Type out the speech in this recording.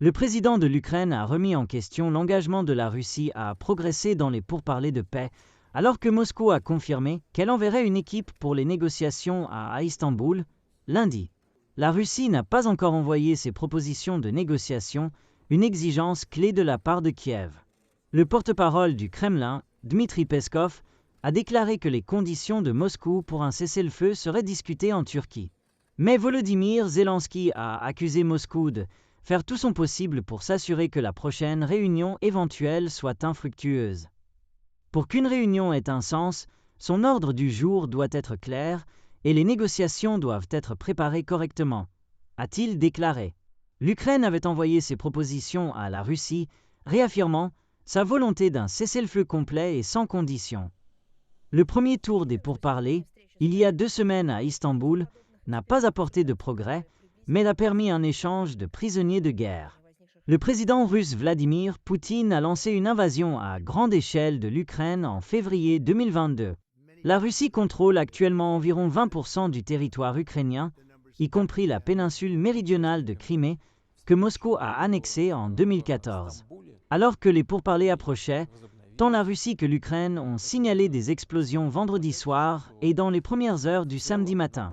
Le président de l'Ukraine a remis en question l'engagement de la Russie à progresser dans les pourparlers de paix, alors que Moscou a confirmé qu'elle enverrait une équipe pour les négociations à Istanbul lundi. La Russie n'a pas encore envoyé ses propositions de négociation, une exigence clé de la part de Kiev. Le porte-parole du Kremlin, Dmitri Peskov, a déclaré que les conditions de Moscou pour un cessez-le-feu seraient discutées en Turquie. Mais Volodymyr Zelensky a accusé Moscou de faire tout son possible pour s'assurer que la prochaine réunion éventuelle soit infructueuse. Pour qu'une réunion ait un sens, son ordre du jour doit être clair et les négociations doivent être préparées correctement, a-t-il déclaré. L'Ukraine avait envoyé ses propositions à la Russie, réaffirmant sa volonté d'un cessez-le-feu complet et sans condition. Le premier tour des pourparlers, il y a 2 semaines à Istanbul, n'a pas apporté de progrès, mais a permis un échange de prisonniers de guerre. Le président russe Vladimir Poutine a lancé une invasion à grande échelle de l'Ukraine en février 2022. La Russie contrôle actuellement environ 20% du territoire ukrainien, y compris la péninsule méridionale de Crimée, que Moscou a annexée en 2014. Alors que les pourparlers approchaient, tant la Russie que l'Ukraine ont signalé des explosions vendredi soir et dans les premières heures du samedi matin.